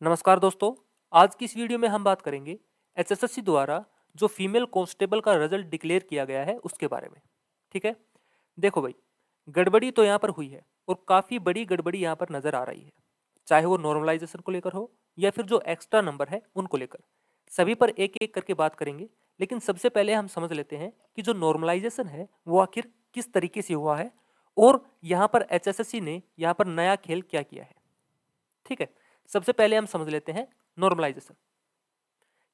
नमस्कार दोस्तों, आज की इस वीडियो में हम बात करेंगे एचएसएससी द्वारा जो फीमेल कांस्टेबल का रिजल्ट डिक्लेयर किया गया है उसके बारे में। ठीक है, देखो भाई, गड़बड़ी तो यहाँ पर हुई है और काफ़ी बड़ी गड़बड़ी यहाँ पर नज़र आ रही है, चाहे वो नॉर्मलाइजेशन को लेकर हो या फिर जो एक्स्ट्रा नंबर है उनको लेकर। सभी पर एक एक करके बात करेंगे, लेकिन सबसे पहले हम समझ लेते हैं कि जो नॉर्मलाइजेशन है वो आखिर किस तरीके से हुआ है और यहाँ पर एचएसएससी ने यहाँ पर नया खेल क्या किया है। ठीक है, सबसे पहले हम समझ लेते हैं नॉर्मलाइजेशन।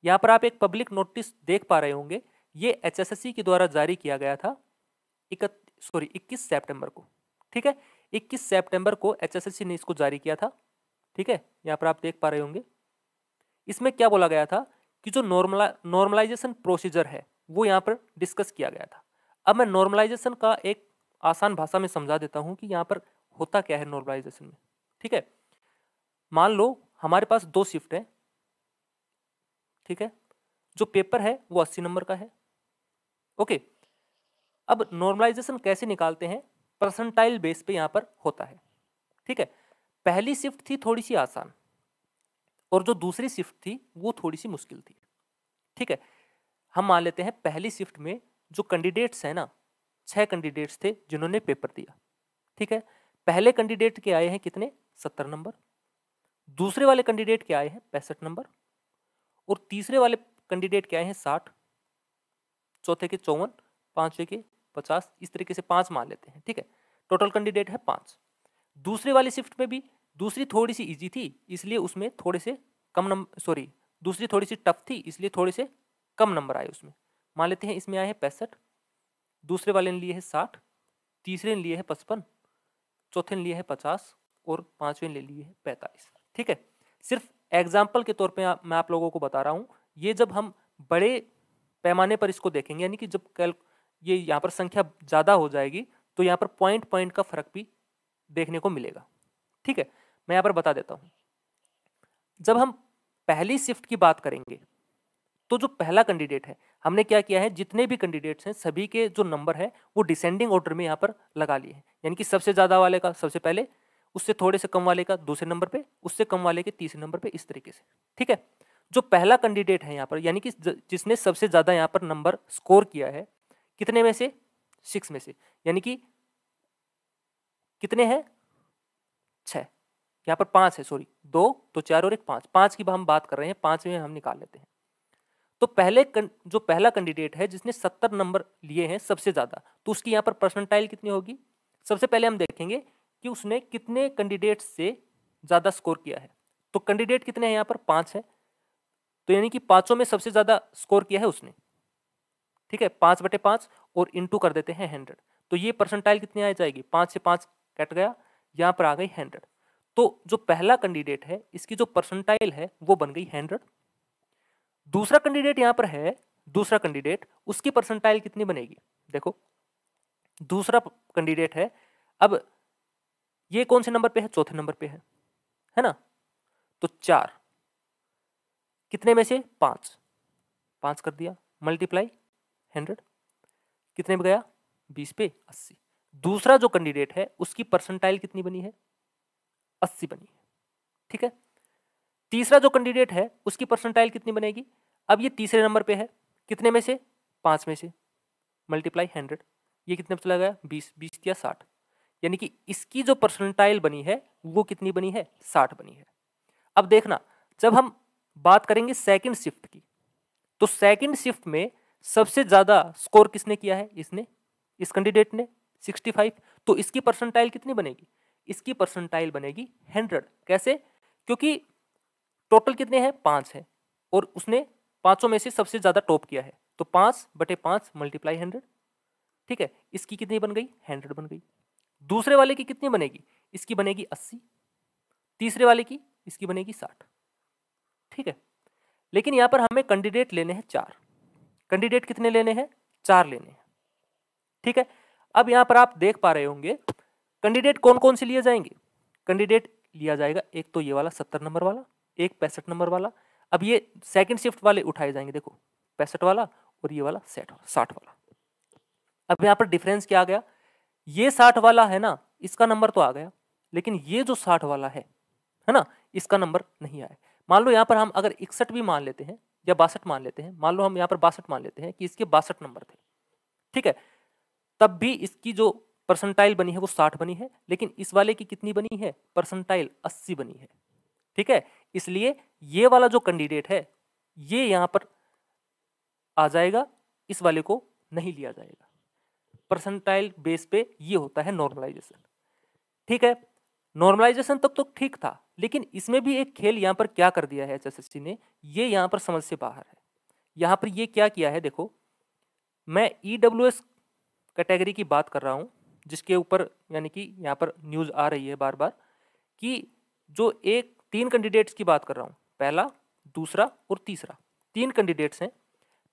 यहां पर आप एक पब्लिक नोटिस देख पा रहे होंगे, ये एचएसएससी के द्वारा जारी किया गया था 21 सितंबर को। ठीक है, 21 सितंबर को एचएसएससी ने इसको जारी किया था। ठीक है, यहां पर आप देख पा रहे होंगे। इसमें क्या बोला गया था कि जो नॉर्मलाइजेशन प्रोसीजर है वो यहां पर डिस्कस किया गया था। अब मैं नॉर्मलाइजेशन का एक आसान भाषा में समझा देता हूं कि यहां पर होता क्या है नॉर्मलाइजेशन में। ठीक है, मान लो हमारे पास 2 शिफ्ट है। ठीक है, जो पेपर है वो 80 नंबर का है। ओके, अब नॉर्मलाइजेशन कैसे निकालते हैं, परसेंटाइल बेस पे यहां पर होता है। ठीक है, पहली शिफ्ट थी थोड़ी सी आसान और जो दूसरी शिफ्ट थी वो थोड़ी सी मुश्किल थी। ठीक है, हम मान लेते हैं पहली शिफ्ट में जो कैंडिडेट्स हैं ना, 6 कैंडिडेट्स थे जिन्होंने पेपर दिया। ठीक है, पहले कैंडिडेट के आए हैं कितने, 70 नंबर। दूसरे वाले कैंडिडेट के आए हैं 65 नंबर और तीसरे वाले कैंडिडेट के आए हैं 60, चौथे के 54, पांचवे के 50। इस तरीके से 5 मान लेते हैं। ठीक है, टोटल कैंडिडेट है 5। दूसरे वाली शिफ्ट में भी दूसरी थोड़ी सी इजी थी, इसलिए उसमें थोड़े से कम नंबर, दूसरी थोड़ी सी टफ थी इसलिए थोड़े से कम नंबर आए उसमें। मान लेते हैं इसमें आए हैं 65, दूसरे वाले ने लिए है 60, तीसरे ने लिए है 55, चौथे ने लिए है 50 और पांचवें ने लिए है 45। ठीक है, सिर्फ एग्जाम्पल के तौर पे मैं आप लोगों को बता रहा हूं। ये जब हम बड़े पैमाने पर इसको देखेंगे, यानी कि जब ये यहाँ पर संख्या ज़्यादा हो जाएगी तो यहाँ पर पॉइंट पॉइंट का फर्क भी देखने को मिलेगा। ठीक है, मैं यहाँ पर बता देता हूँ। जब हम पहली शिफ्ट की बात करेंगे तो जो पहला कैंडिडेट है, हमने क्या किया है, जितने भी कैंडिडेट्स हैं सभी के जो नंबर है वो डिसेंडिंग ऑर्डर में यहाँ पर लगा लिए हैं। यानी कि सबसे ज़्यादा वाले का सबसे पहले, उससे थोड़े से कम वाले का दूसरे नंबर पे, उससे कम वाले के तीसरे नंबर पे, इस तरीके से। ठीक है, जो पहला कैंडिडेट है यहाँ पर, यानी कि जिसने सबसे ज़्यादा यहाँ पर नंबर स्कोर किया है, कितने में से, 6 में से, यानी कि कितने हैं, 6। यहाँ पर 5 है, 2 तो 4 और 1 5, 5 की हम बात कर रहे हैं, 5 में हम निकाल लेते हैं। तो जो पहला कैंडिडेट है जिसने 70 नंबर लिए हैं सबसे ज्यादा, तो उसकी यहाँ पर परसेंटाइल कितनी होगी। सबसे पहले हम देखेंगे कि उसने कितने कैंडिडेट से ज्यादा स्कोर किया है। तो कैंडिडेट कितने हैं यहाँ पर, 5 है, तो यानी कि 5 में सबसे ज्यादा स्कोर किया है उसने। ठीक है, 5/5 और इंटू कर देते हैं 100, तो ये परसेंटाइल कितनी आ जाएगी, 5 से 5 कट गया, यहाँ पर आ गई 100। तो जो पहला कैंडिडेट है इसकी जो परसेंटाइल है वो बन गई 100। दूसरा कैंडिडेट यहां पर है, दूसरा कैंडिडेट, उसकी परसेंटाइल कितनी बनेगी, देखो दूसरा कैंडिडेट है। अब ये कौन से नंबर पे है, चौथे नंबर पे है ना। तो 4 कितने में से, 5 कर दिया, मल्टीप्लाई 100, कितने में गया, 20 पे 80। दूसरा जो कैंडिडेट है उसकी परसेंटाइल कितनी बनी है, 80 बनी है। ठीक है, तीसरा जो कैंडिडेट है उसकी परसेंटाइल कितनी बनेगी, अब ये तीसरे नंबर पे है, कितने में से, 5 में से, मल्टीप्लाई 100, ये कितने पे चला गया, 20, 20 या 60, यानी कि इसकी जो परसेंटाइल बनी है वो कितनी बनी है, 60 बनी है। अब देखना, जब हम बात करेंगे सेकंड शिफ्ट की, तो सेकंड शिफ्ट में सबसे ज्यादा स्कोर किसने किया है, इस कैंडिडेट ने 65, तो इसकी परसेंटाइल कितनी बनेगी, इसकी परसेंटाइल बनेगी 100। कैसे, क्योंकि टोटल कितने हैं, 5 है और उसने 5 में से सबसे ज्यादा टॉप किया है, तो 5/5 मल्टीप्लाई 100। ठीक है, इसकी कितनी बन गई, 100 बन गई। दूसरे वाले की कितनी बनेगी, इसकी बनेगी 80, तीसरे वाले की इसकी बनेगी 60। ठीक है, लेकिन यहां पर हमें कैंडिडेट लेने हैं 4। कैंडिडेट कितने लेने हैं, 4 लेने हैं। ठीक है, अब यहां पर आप देख पा रहे होंगे कैंडिडेट कौन कौन से लिए जाएंगे। कैंडिडेट लिया जाएगा एक तो ये वाला 70 नंबर वाला, एक 65 नंबर वाला। अब ये सेकंड शिफ्ट वाले उठाए जाएंगे, देखो 65 वाला और ये वाला 60 वाला। अब यहाँ पर डिफरेंस क्या आ गया, ये 60 वाला है ना, इसका नंबर तो आ गया, लेकिन ये जो 60 वाला है ना, इसका नंबर नहीं आया। मान लो यहाँ पर हम अगर 61 भी मान लेते हैं या 62 मान लेते हैं, मान लो हम यहाँ पर 62 मान लेते हैं कि इसके 62 नंबर थे, ठीक है, तब भी इसकी जो परसेंटाइल बनी है वो 60 बनी है, लेकिन इस वाले की कितनी बनी है, परसेंटाइल 80 बनी है, ठीक है। इसलिए ये वाला जो कैंडिडेट है ये यहां पर आ जाएगा, इस वाले को नहीं लिया जाएगा। परसेंटाइल बेस पे ये होता है नॉर्मलाइजेशन, ठीक है। नॉर्मलाइजेशन तक तो ठीक था, लेकिन इसमें भी एक खेल यहां पर क्या कर दिया है एचएसएससी ने, ये यहां पर समझ से बाहर है। यहां पर ये क्या किया है, देखो मैं ईडब्ल्यूएस कैटेगरी की बात कर रहा हूं, जिसके ऊपर यानी कि यहां पर न्यूज आ रही है बार बार कि जो एक 3 कैंडिडेट्स की बात कर रहा हूं, पहला, दूसरा और तीसरा, 3 कैंडिडेट्स हैं।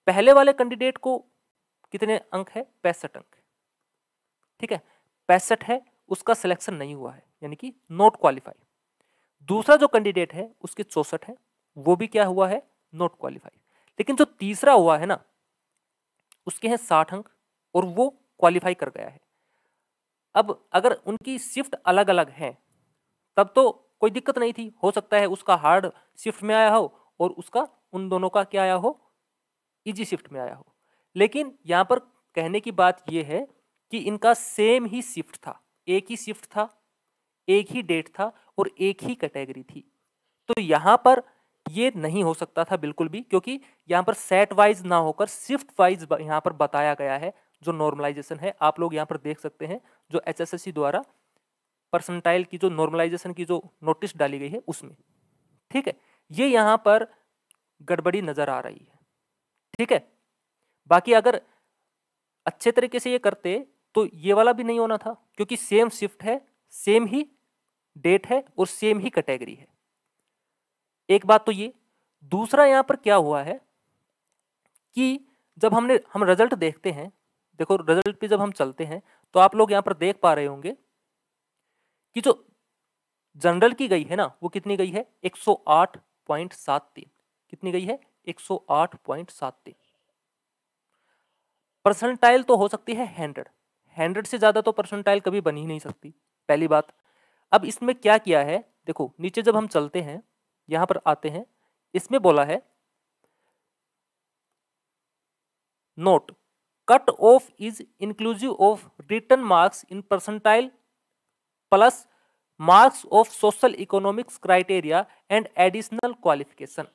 पहले वाले कैंडिडेट को कितने अंक है, 65 अंक, ठीक है, 65 है, उसका सिलेक्शन नहीं हुआ है, यानी कि नॉट क्वालिफाई। दूसरा जो कैंडिडेट है उसके 64 है, वो भी क्या हुआ है, नॉट क्वालिफाई। लेकिन जो तीसरा हुआ है ना, उसके हैं 60 अंक और वो क्वालिफाई कर गया है। अब अगर उनकी शिफ्ट अलग अलग है तब तो कोई दिक्कत नहीं थी, हो सकता है उसका हार्ड शिफ्ट में आया हो और उसका उन दोनों का क्या आया हो, इजी शिफ्ट में आया हो। लेकिन यहां पर कहने की बात यह है कि इनका सेम ही शिफ्ट था, एक ही शिफ्ट था, एक ही डेट था और एक ही कैटेगरी थी। तो यहां पर ये नहीं हो सकता था बिल्कुल भी, क्योंकि यहां पर सेट वाइज ना होकर शिफ्ट वाइज यहां पर बताया गया है। जो नॉर्मलाइजेशन है आप लोग यहां पर देख सकते हैं, जो एचएसएससी द्वारा परसेंटाइल की जो नॉर्मलाइजेशन की जो नोटिस डाली गई है उसमें, ठीक है, ये यहां पर गड़बड़ी नजर आ रही है, ठीक है। बाकी अगर अच्छे तरीके से ये करते तो ये वाला भी नहीं होना था, क्योंकि सेम शिफ्ट है, सेम ही डेट है और सेम ही कैटेगरी है। एक बात तो ये, दूसरा यहां पर क्या हुआ है कि जब हम रिजल्ट देखते हैं, देखो रिजल्ट पे जब हम चलते हैं तो आप लोग यहां पर देख पा रहे होंगे कि जो जनरल की गई है ना वो कितनी गई है, 108.73, कितनी गई है, 108.73। परसेंटाइल तो हो सकती है 100 से ज्यादा तो परसेंटाइल कभी बन ही नहीं सकती, पहली बात। अब इसमें क्या किया है, देखो नीचे जब हम चलते हैं, यहां पर आते हैं, इसमें बोला है note cut off is inclusive of written marks in percentile plus marks of social economics criteria and additional qualification.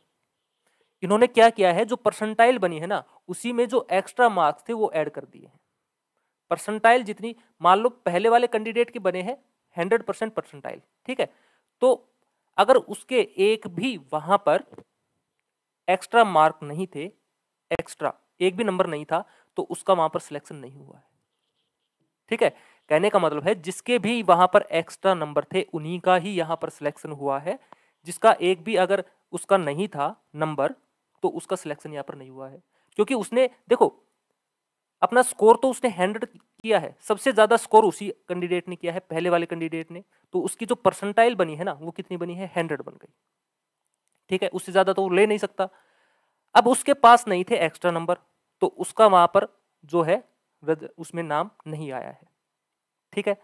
इन्होंने क्या किया है, जो परसेंटाइल बनी है ना उसी में जो एक्स्ट्रा मार्क्स थे वो ऐड कर दिए हैं। परसेंटाइल जितनी, मान लो पहले वाले कैंडिडेट के बने हैं 100% परसेंटाइल, ठीक है, तो अगर उसके एक भी वहां पर एक्स्ट्रा मार्क नहीं थे, एक्स्ट्रा एक भी नंबर नहीं था, तो उसका वहां पर सिलेक्शन नहीं हुआ है, ठीक है। कहने का मतलब है जिसके भी वहां पर एक्स्ट्रा नंबर थे उन्हीं का ही यहां पर सिलेक्शन हुआ है। जिसका एक भी अगर उसका नहीं था नंबर तो उसका सिलेक्शन यहां पर नहीं हुआ है, क्योंकि उसने देखो अपना स्कोर तो उसने 100 किया है, सबसे ज्यादा स्कोर उसी कैंडिडेट ने किया है, पहले वाले कैंडिडेट ने, तो उसकी जो परसेंटाइल बनी है ना वो कितनी बनी है, 100 बन गई, ठीक है, उससे ज्यादा तो वो ले नहीं सकता। अब उसके पास नहीं थे एक्स्ट्रा नंबर, तो उसका वहां पर जो है उसमें नाम नहीं आया है, ठीक है।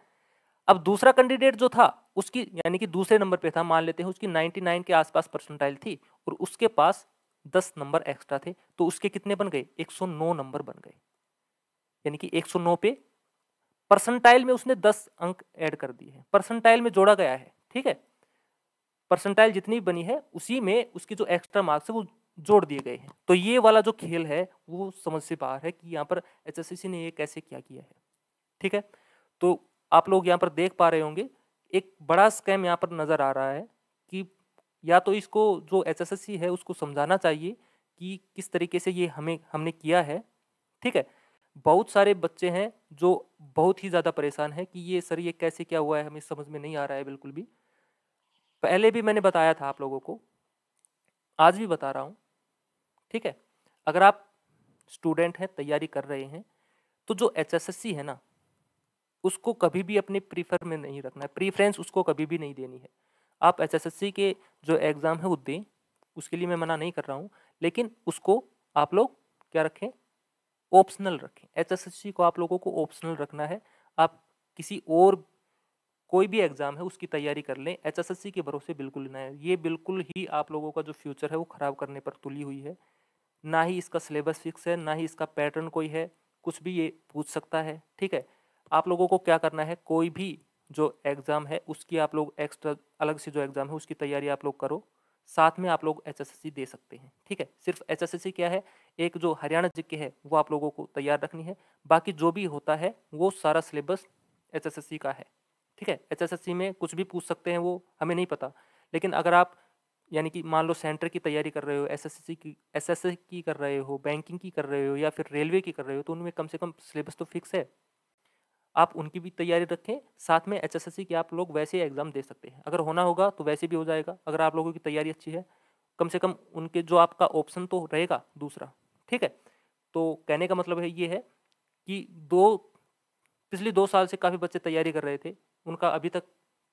अब दूसरा कैंडिडेट जो था उसकी यानी कि दूसरे नंबर पे था, मान लेते हैं उसकी 99 के आसपास परसेंटाइल थी और उसके पास 10 नंबर एक्स्ट्रा थे, तो उसके कितने बन गए, 109 नंबर बन गए, यानी कि 109 पे परसेंटाइल में उसने 10 अंक ऐड कर दिए हैं, परसेंटाइल में जोड़ा गया है, ठीक है। परसेंटाइल जितनी बनी है उसी में उसके जो एक्स्ट्रा मार्क्स है वो जोड़ दिए गए हैं। तो ये वाला जो खेल है वो समझ से बाहर है कि यहाँ पर एचएससीसी ने ये कैसे क्या किया है, ठीक है। तो आप लोग यहाँ पर देख पा रहे होंगे एक बड़ा स्कैम यहाँ पर नजर आ रहा है कि या तो इसको जो एचएसएससी है उसको समझाना चाहिए कि किस तरीके से ये हमने किया है, ठीक है। बहुत सारे बच्चे हैं जो बहुत ही ज़्यादा परेशान हैं कि ये सर ये कैसे क्या हुआ है, हमें समझ में नहीं आ रहा है बिल्कुल भी। पहले भी मैंने बताया था आप लोगों को, आज भी बता रहा हूँ, ठीक है। अगर आप स्टूडेंट हैं, तैयारी कर रहे हैं, तो जो एचएसएससी है ना उसको कभी भी अपने प्रीफर में नहीं रखना है, प्रीफरेंस उसको कभी भी नहीं देनी है। आप एचएसएससी के जो एग्ज़ाम है वो दें, उसके लिए मैं मना नहीं कर रहा हूँ, लेकिन उसको आप लोग क्या रखें, ऑप्शनल रखें। एचएसएससी को आप लोगों को ऑप्शनल रखना है। आप किसी और कोई भी एग्ज़ाम है उसकी तैयारी कर लें, एचएसएससी के भरोसे बिल्कुल ना है। ये बिल्कुल ही आप लोगों का जो फ्यूचर है वो ख़राब करने पर तुली हुई है। ना ही इसका सिलेबस फिक्स है, ना ही इसका पैटर्न कोई है, कुछ भी ये पूछ सकता है, ठीक है। आप लोगों को क्या करना है, कोई भी जो एग्ज़ाम है उसकी आप लोग एक्स्ट्रा अलग से जो एग्ज़ाम है उसकी तैयारी आप लोग करो, साथ में आप लोग एचएसएससी दे सकते हैं, ठीक है। सिर्फ एचएसएससी क्या है, एक जो हरियाणा जीके है वो आप लोगों को तैयार रखनी है, बाकी जो भी होता है वो सारा सिलेबस एचएसएससी का है, ठीक है। एचएसएससी में कुछ भी पूछ सकते हैं, वो हमें नहीं पता, लेकिन अगर आप यानी कि मान लो सेंटर की तैयारी कर रहे हो, एसएससी की कर रहे हो, बैंकिंग की कर रहे हो या फिर रेलवे की कर रहे हो, तो उनमें कम से कम सिलेबस तो फिक्स है। आप उनकी भी तैयारी रखें, साथ में एचएसएससी की आप लोग वैसे एग्ज़ाम दे सकते हैं। अगर होना होगा तो वैसे भी हो जाएगा, अगर आप लोगों की तैयारी अच्छी है। कम से कम उनके जो आपका ऑप्शन तो रहेगा दूसरा, ठीक है। तो कहने का मतलब है ये है कि पिछले 2 साल से काफ़ी बच्चे तैयारी कर रहे थे, उनका अभी तक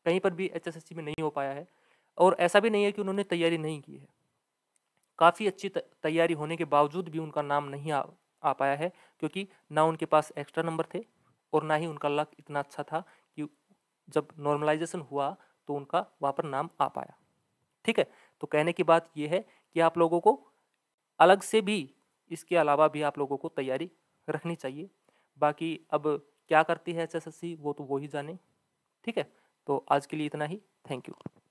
कहीं पर भी एचएसएससी में नहीं हो पाया है। और ऐसा भी नहीं है कि उन्होंने तैयारी नहीं की है, काफ़ी अच्छी तैयारी होने के बावजूद भी उनका नाम नहीं आ पाया है, क्योंकि ना उनके पास एक्स्ट्रा नंबर थे और ना ही उनका लक इतना अच्छा था कि जब नॉर्मलाइजेशन हुआ तो उनका वहाँ पर नाम आ पाया, ठीक है। तो कहने की बात यह है कि आप लोगों को अलग से भी, इसके अलावा भी आप लोगों को तैयारी रखनी चाहिए। बाकी अब क्या करती है एचएसएससी वो तो वो ही जाने, ठीक है। तो आज के लिए इतना ही। Thank you.